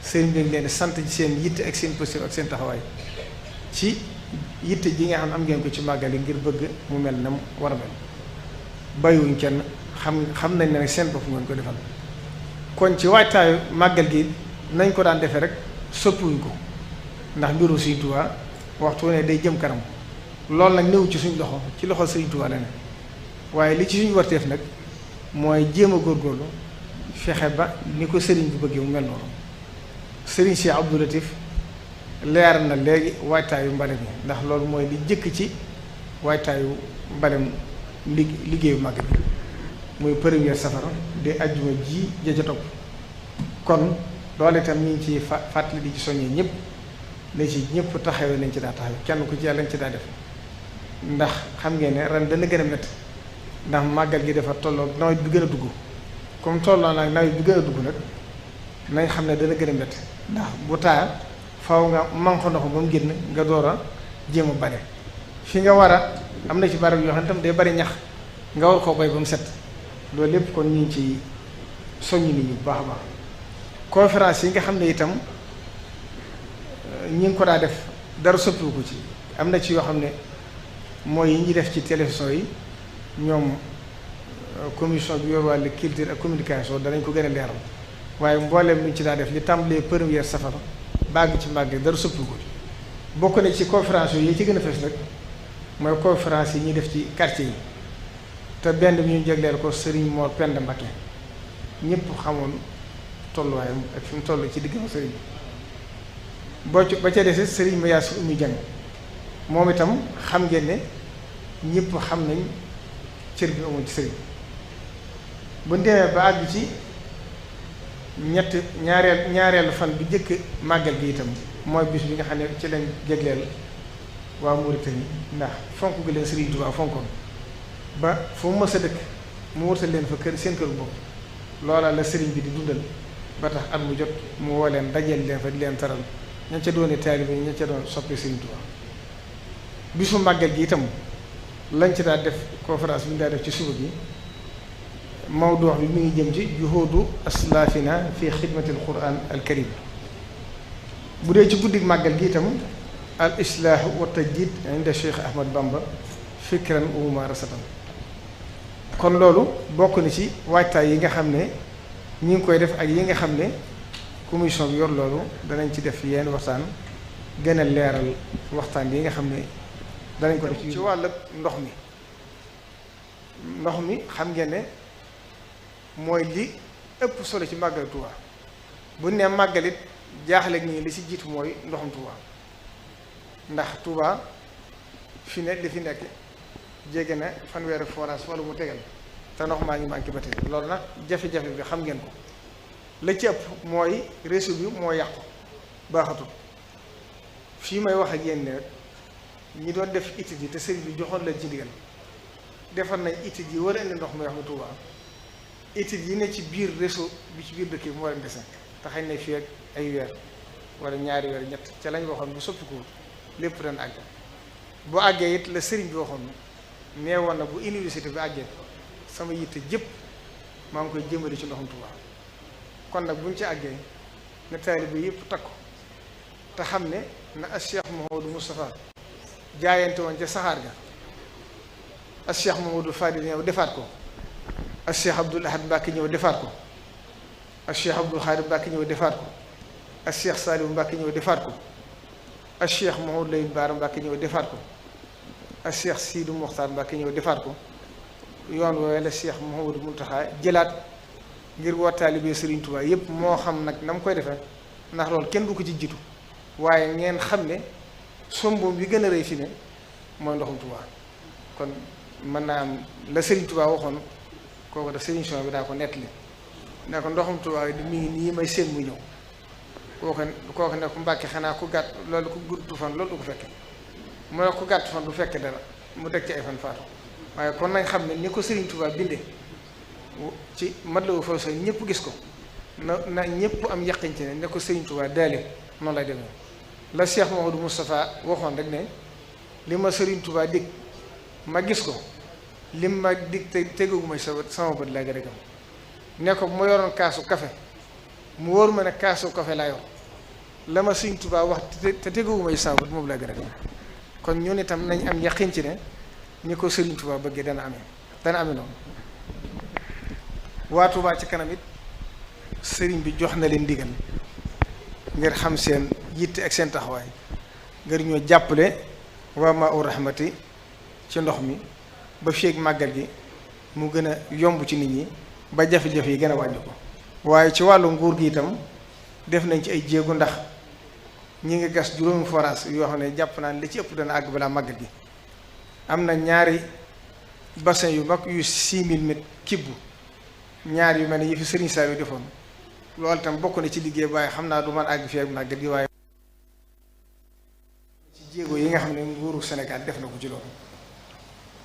sëriñ bi leen di sant ci seen yitte ak seen positif ak seen taxawaay ci yitte ji nga xam ne am ngeen ko ci màggal yi ngir bëgg mu mel na mu war a mel bàyyiwuñ kenn xam nañ ne nag seen bopp ngeen ko defal kon ci waajtaayu màggal gi nañ ko daan defee rek soppiwuñ ko ndax mbiru Sëriñ Tuubaa waxtu ne day jëm kanam loolu nag néew ci suñ loxo ci loxo Sëriñ Tuubaa la ne waaye li ci suñu warteef nag mooy jéem a góorgóorlu fexe ba ni ko sëriñ bi bëggee mu mel noonu sëriñ Cheikh Abdou Latif leer na léegi waajtaayu mbale mi ndax loolu mooy li jëkk ci waajtaayu mbalem liggéeyu màgg bi muy première safara di ajjuma ji ja ca topp kon loolu itam ñu ngi ci fàttali di ci soññee ñëpp ne ci ñëpp taxawee nañ ci daa taxaw kenn ku ci yàlla lañ ci daa def ndax xam ngeen ne ren dana gën a métti ndax màggal gi dafa tolloo nawet bi gën a dugg comme tolloo nag nawet bi gën a dugg nag nañ xam ne dana gën a métti ndax bu taa faw nga manqué ndox ba mu génn nga door a jéem a bare fi nga war a am na ci barab yoo xam ne tam day bari ñax nga war koo bay ba mu set loolu lépp kon ñu ngi ci soññ nit ñi bu baax a baax conférence yi nga xam ne itam ñi ngi ko daa def dara soppiwu ko ci am na ci yoo xam ne mooy yi ñuy def ci télévision yi ñoom commission bi yor wàllu culture ak communication danañ ko gën a leeral waaye mbooleem luñ ci daa def li tàmbalee première safara bàgg ci màgg dara soppiwu ko ci bokk na ci conférence yi ci gën a fees nag mooy conférence yi ñuy def ci quartier yi te benn bi ñu jagleel ko Serigne Mor Penda Mbacké ñëpp xamoon tolluwaayam ak fi mu toll ci diggam Serigne ba ca des Serigne Mayass Oumy Dieng moom itam xam ngeen ne ñëpp xam nañ cër bi amoon ci Serigne bu ñu demee ba àgg ci ñaareelu fan bi njëkk màggal gi itam mooy bis bi nga xam ne ci lañ jagleel waa Mauritanie ndax fonk gi leen Serigne Touba fonkoon ba fu mu mës a dëkk mu wërtal leen fa kër seen kër bopp loola la Serigne bi di dundal ba tax at mu jot mu woo leen dajeel leen fa di leen taral ña ca doone taalibe ña ca doon soppi Serigne Touba bisu màggal gi itam lañ ci daa def conférence bi ñu daa def ci suba bi mawdu bi mi ngi jëm ci juhuudu aslaafina fi xidmatil quran al karim bu dee ci guddi màggal gi itam al islaahu wa tajdid inda Cheikh Ahmad Bamba fikran wa mumarasatan kon loolu bokk na ci waajtaay yi nga xam ne ñi ngi koy def ak yi nga xam ne commission bi yor loolu danañ ci def yenn waxtaan gën a leeral waxtaan yi nga xam ne danañ ko def ci wàllu ndox mi xam ngeen ne mooy li ëpp solo ci màggal Tuuba bu ne màggalit jaaxle nii li ci jiitu mooy ndoxum Tuuba ndax Tuuba fi ne li fi nekk jege na fanweeri forage wala mu tegal te ndox maa ngi manqué ba tey loolu nag jafe-jafe bi xam ngeen ko la ci ëpp mooy réseau bi moo yàqu baaxatul fii may wax ak yéen ne ñi doon def étude yi te sëriñ bi joxoon leen ci digal defar nañ étude yi war a indi ndox mu wax mu Tuuba étude yi ne ci biir réseau bi ci biir dëkk bi moo leen dese te xañ na fii ak ay weer wala ñaari weer ñett ca lañ waxoon bu soppiku lépp ren àgg bu àggee it la sëriñ bi waxoon nee woon na bu université bi àggee sama yitte jëpp maa ngi koy jëmale ci ndoxum Tuuba kon nag buñ ci àggee na taalibe yëpp takku te xam ne na as Cheikh Mouhamadou Moustapha jaayante woon ca saxaar ga as Cheikh Mouhamadou Fadil ñëw defaat ko as Cheikh Abdoul Ahad Mbacké ñëw defaat ko as Cheikh Abdoul Khadir Mbacké ñëw defaat ko as Cheikh Saliou Mbacké ñëw defaat ko as Cheikh Mouhamadou Lamine Bara Mbacké ñëw defaat ko as Cheikh Sidou Mokhtar Mbacké ñëw defaat ko yoon woowee la Cheikh Mouhamadou Mountakha jëlaat ngir woo taalibe Serigne Touba yépp moo xam nag na mu koy defee ndax loolu kenn du ko ci jiitu waaye ngeen xam ne somboom bi gën a rëy fi ne mooy ndoxum Touba kon mën naa am la Serigne Touba waxoon kooku da Serigne Souhaïbou bi daa ko nettali ne ko ndoxum Touba yi mi ngi nii may seen mu ñëw kooku ne ko Mbàkke xanaa ku gàtt loolu ku gudd fan loolu du ko fekke mu ne ku gàtt fan du fekke dara mu teg ci ay fan faatu waaye kon nañ xam ne ni ko Serigne Touba bindee ci Matlaboul Fawzayni ñëpp gis ko na ñëpp am yaqin ci ne ko Sëriñ Tuubaa daale noonu lay demee la Cheikh Mouhamadou Moustapha waxoon rek ne li ma Sëriñ Tuubaa dig ma gis ko lim ma dig te tegaguma sama bët laa gën a gëm ne ko mu yoroon kaasu kafe mu wóor ma ne kaasu kafe laa yor la ma Sëriñ Tuubaa wax te tegaguma sama bët moom laa gën a gëm kon ñun itam nañ am yaqin ci ne ñi ko Sëriñ Tuubaa bëggee dana amee noonu waa Touba ci kanam it sëriñ bi jox na leen ndigal ngir xam seen yitte ak seen taxawaay ngir ñoo jàppale waa Maa-u Rahmati ci ndox mi ba feeg màggal gi mu gën a yomb ci nit ñi ba jafe-jafe yi gën a wàññi ko waaye ci wàllu nguur gi itam def nañ ci ay jéego ndax ñi ngi gas juróomi forage yoo xam ne jàpp naa ne li ci ëpp dana àgg balaa màggal gi am na ñaari bassin yu mag yu 6000 mètres kibbu ñaar yu mel ne yi fi Serigne Saliou defoon loolu itam bokk na ci liggéey waaye xam naa du man àgg fii ak màggal gi waaye ci jéego yi nga xam ne nguuru Sénégal def na ko ci loolu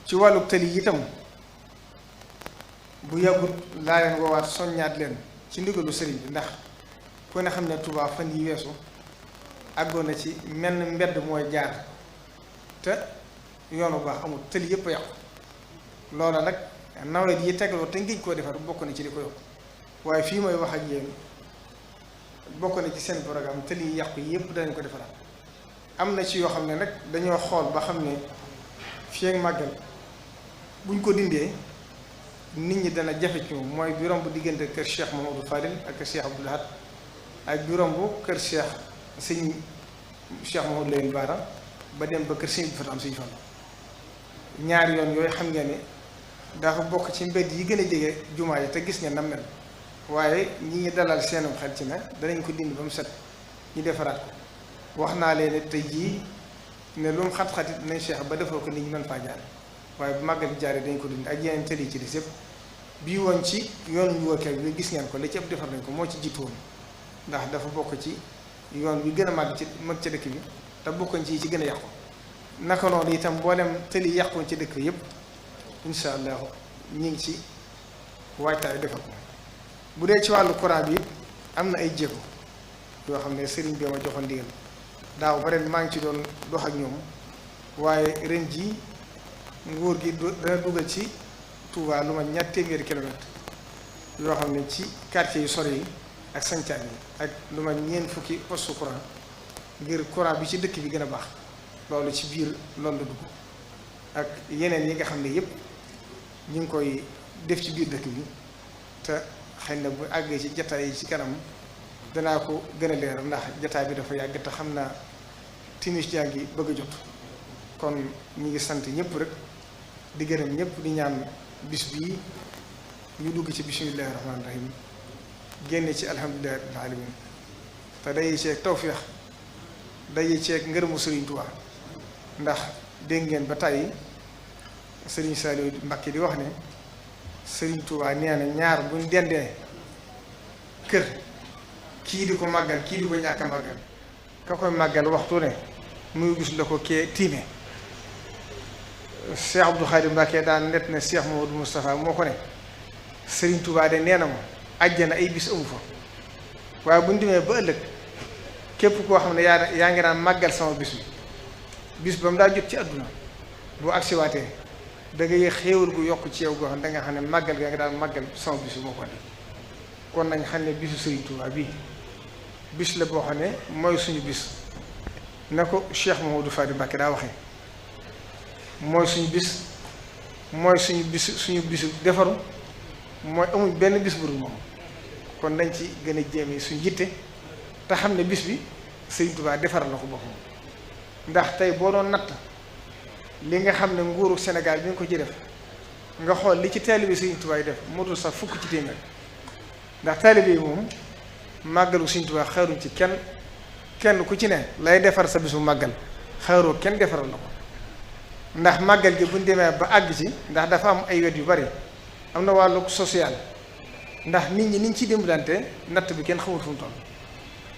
ci wàllu tëli yi itam bu yàggut laa leen woowaat soññaat leen ci ndigalu sëriñ bi ndax ku ne xam ne Touba fan yi weesu àggoon na ci menn mbedd mooy jaar te yoonu baax amul tëli yëpp a yàqu loola nag nawet yi tegaloo te ngiñ koo defar bokk na ci li ko yokk waaye fii mooy wax ak yéen bokk na ci seen programme tëli yi yàqu yëpp danañ ko defaraat am na ci yoo xam ne nag dañoo xool ba xam ne fii ak màggal buñ ko dindee nit ñi dana jafe ci moom mooy bi romb diggante kër Cheikh Mamadou Fadil ak kër Cheikh Abdoul Ahad ak bi romb kër sëñ Cheikh Mamadou Lamine Bara ba dem ba kër sëñ bi fa am sëñ Fall ñaari yoon yooyu xam nga ne dafa bokk ci mbedd yi gën a jege jumaa yi te gis nga nam mel waaye ñi ngi dalal seenum xel ci ne danañ ko dindi ba mu set ñu defaraat ko wax naa leen ne tey jii ne lu mu xat-xatit dinañ Cheikh ba defoo ko nit ñi mën faa jaar waaye bu màggal bi jaaree dañ ko dindi ak yeneen tëli ci des yëpp bii woon ci yoon wu wëkkër bi gis ngeen ko li ci ëpp defar nañ ko moo ci jiitu woon ndax dafa bokk ci yoon bi gën a màgg ci dëkk bi te bokkoon ci gën a yàqu naka noonu itam mboolem tëli yàquwoon ci dëkk yëpp incha allah ñu ngi ci waajtaay defar ko bu dee ci wàllu courant bi am na ay jéego yoo xam ne sëriñ bi ma joxoon ndigal daaw ba ren maa ngi ci doon dox ak ñoom waaye ren jii nguur gi dana dugal ci Touba lu ma ñaar téeméeri kilomètre yoo xam ne ci quartier yu sore yi ak sancaan yi ak lu ma ñeent fukki poste courant ngir courant bi ci dëkk bi gën a baax loolu ci biir loolu la dugg ak yeneen yi nga xam ne yëpp ñu ngi koy def ci biir dëkk bi te xëy na bu àggee ci jataay yi ci kanam danaa ko gën a leeral ndax jataay bi dafa yàgg te xam naa timis jaa ngi bëgg a jot kon ñu ngi sant ñëpp rek di gërëm ñëpp di ñaan bis bii ñu dugg ci bismillaahi rahmaani rahim génne ci alhamdulillahi rabbil alamin te day ceeg tawféex day ceeg ngërëmu Sëriñ Tuubaa ndax dégg ngeen ba tàyyi Sëriñ Saliou Mbacké di wax ne Sëriñ Tuubaa nee na ñaar buñ dendee kër kii di ko màggal kii di ko ñàkk a màggal ka koy màggal waxtu ne muy gis la ko kee tiime Cheikh Abdou Khadim Mbacké daan net ne Cheikh Mamadou Moustapha moo ko ne Sëriñ Tuubaa de nee na ma àjjana ay bis amu fa waaye buñ demee ba ëllëg képp koo xam ne yaa ngi daan màggal sama bis ba mu daa jot ci àdduna boo agsiwaatee da ngay xéewal gu yokk ci yow goo xam da nga xam ne màggal ga nga daan màggal sama bis bi moo ko andi kon nañ xam ne bisu Sëriñ Tuubaa bii bis la boo xam ne mooy suñu bis na ko Cheikh Mamadou Fadi Mbacké daa waxee mooy suñu bis mooy suñu bisu defaru mooy amuñ benn bis bu dul moom kon nañ ci gën a jéeme suñu yitte te xam ne bis bi Sëriñ Tuubaa defaral na ko boppam ndax tey boo doon natt li nga xam ne nguuru Sénégal bi nga ko ci def nga xool li ci taalibe Sëriñ Tuubaa yi def motul sax fukk ci téeméer ndax taalibe yi moom màggalu Sëriñ Tuubaa xaaruñ ci kenn ku ci ne lay defar sa bisu màggal xaaroo kenn defaral na ko ndax màggal gi buñ demee ba àgg ci ndax dafa am ay wet yu bari am na wàllu social ndax nit ñi niñ ciy dimbalante natt bi kenn xamul fu mu toll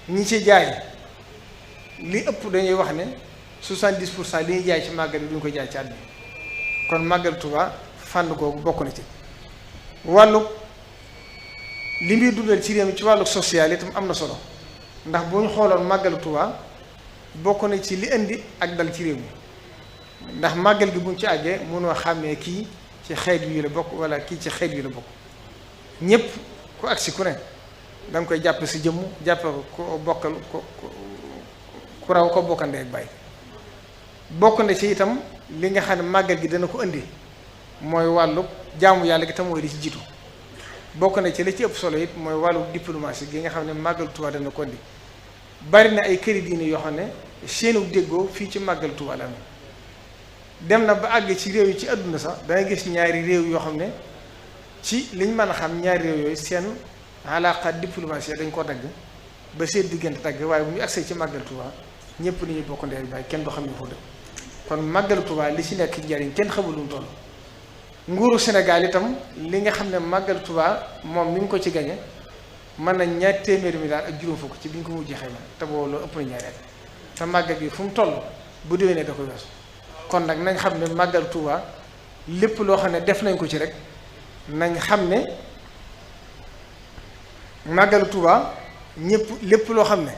ñi ci jaay li ëpp dañuy wax ne 70% li ñuy jaay ci màggal bi duñ ko jaay ci àdduna kon màggal Tuubaa fànn googu bokk na ci wàllu li muy dundal ci réew mi ci wàllu social itam am na solo ndax bu ñu xooloon màggalu Tuubaa bokk na ci li indi ak dal ci réew mi ndax màggal gi buñ ci àggee mënoo xàmmee kii ci xeet wi la bokk wala kii ci xeet wi la bokk ñépp ku agsi ku ne da nga koy jàppe si jëmm jàppe ko bokkal ko ku raw ko bokkandee ak bàyyi bokk na ci itam li nga xam ne màggal gi dana ko indi mooy wàllu jaamu yàlla gi tam mooy di ci jiitu bokk na ci li ci ëpp solo it mooy wàllu diplomatie gi nga xam ne màggal Tuubaa dana ko indi bari na ay këri diine yoo xam ne seenu déggoo fii ci màggal Tuubaa la am dem na ba àgg ci réew yi ci àdduna sax danga gis ñaari réew yoo xam ne ci liñ mën a xam ñaari réew yooyu seen alaqa diplomatie dañ ko dagg ba seen diggante dagg waaye bu ñu agsee ci màggal Tuubaa ñëpp ni ñu bokk ndey baay kenn du xam ne foo dëkk kon màggal Tuubaa li ci nekk njariñ kenn xamul lu mu toll nguuru Sénégal itam li nga xam ne màggal Tuubaa moom mi ngi ko ci gañe mën na ñaar téeméeri milliard ak juróom fukk ci bi ñu ko mujjee xayma te boobu loolu ëpp na ñaari at te màggal gi fu mu toll bu déwénee da koy weesu kon nag nañ xam ne màggal Tuubaa lépp loo xam ne def nañ ko ci rek nañ xam ne màggal Tuubaa ñëpp lépp loo xam ne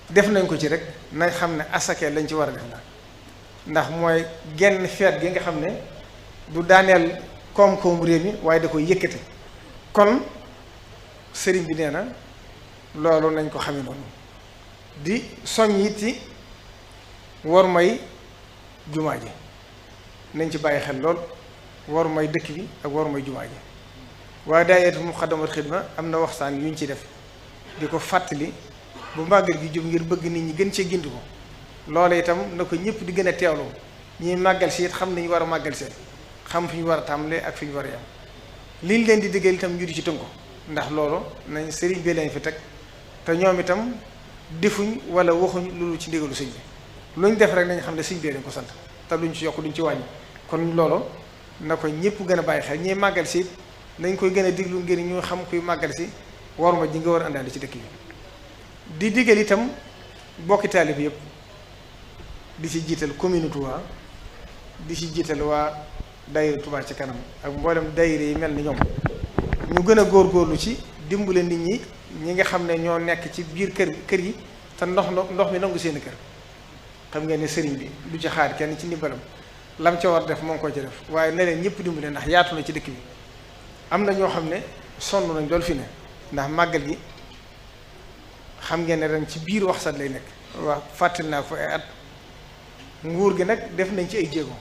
def nañ ko ci rek nañ xam ne asakee lañ ci war a def la ndax mooy genn feet gi nga xam ne du daaneel koom-koom réew mi waaye da koy yëkkate kon sëriñ bi nee na loolu nañ ko xame noonu di soññ it ci war may jumaa ji nañ ci bàyyi xel lool war may dëkk bi ak war may jumaa ji waaye daayira Muxaddamatul Xidma am na waxtaan yu ñu ci def di ko fàttali bu màggal gi jub ngir bëgg nit ñi gën cee gindi ko loolu itam na ko ñëpp di gën a teewloo ñuy màggal si it xam nañu war a màggal see xam fi ñu war a tàmbalee ak fi ñu war a yam liñ leen di diggal itam ñu di ci tënku ndax loolu nañ sëriñ bi leen fi teg te ñoom itam defuñ wala waxuñ loolu ci ndigalu sëñ bi luñ def rek nañ xam ne sëñ bi leen ko sant te luñ ci yokk duñ ci wàññi kon loolu na ko ñëpp gën a bàyyi xel ñiy màggal si nañ koy gën a diglu ngir ñu xam kuy màggal si war ma ji nga war a àndaale ci dëkk bi di diggal itam bokki taalib yëpp di ci jiital commune Touba di ci jiital waa daayira Touba ci kanam ak mboolem daayira yi mel ni ñoom ñu gën a góorgóorlu ci dimbale nit ñi nga xam ne ñoo nekk ci biir kër yi te ndox mi nangu seeni kër xam ngeen ne sëriñ bi du ci xaar kenn ci ndimbalam lam ca war def moo ngi ko ci def waaye ne leen ñëpp dimbale ndax yaatu na ci dëkk bi am na ñoo xam ne sonn nañ lool fi ne ndax màggal gi xam ngeen ne ren ci biir waxsat lay nekk wax fàttali naa ko ay at nguur gi nag def nañ ci ay jéego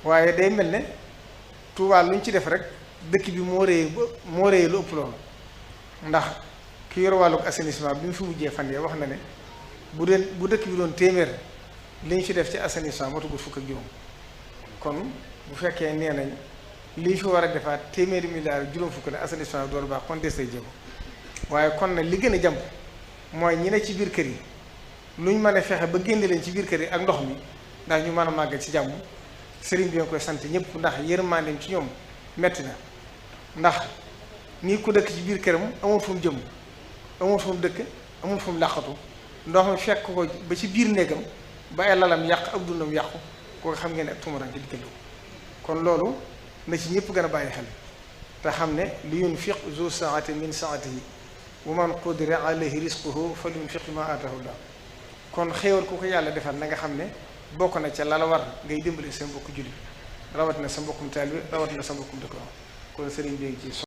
waaye day mel ne Tuubaa lu ñu ci def rek dëkk bi moo rëy lu ëpp loolu ndax ki yor wàllug assainissement bi mu fi mujjee fan yee wax na ne bu dëkk bi doon téeméer li ñu fi def ci assainissement matugul fukk ak juróom kon bu fekkee nee nañ li ñu fi war a defaat téeméeri milliards juróom fukk la assainissement bi door baax kon des lay jéego waaye kon nag li gën a jàmp mooy ñi ne ci biir kër yi lu ñu mën a fexe ba génne leen ci biir kër yi ak ndox mi ndax ñu mën a màggal ci jàmm sëriñ bi nga koy sant ñëpp ndax yërmandeem ci ñoom metti na ndax nii ku dëkk ci biir këram amul fu mu jëm amul fu mu dëkk amul fu mu làqatu ndox mi fekk ko ba ci biir néegam ba ay lalam yàq ak dundam yàqu koo xam ngeen ne ak tumuraan ci dikkal kon loolu na ci ñëpp gën a bàyyi xel te xam ne li yunfiq zu saati min saatihi wa man qudira alayhi rizquhu falyunfiq ma aatahu llah kon xéewal ku ko yàlla defal na nga xam ne bokk na ca la la war ngay dimbali sa mbokku julli rawatina sa mbokkum taalibe rawatina sa mbokkum dëkk kon sëriñ bi ci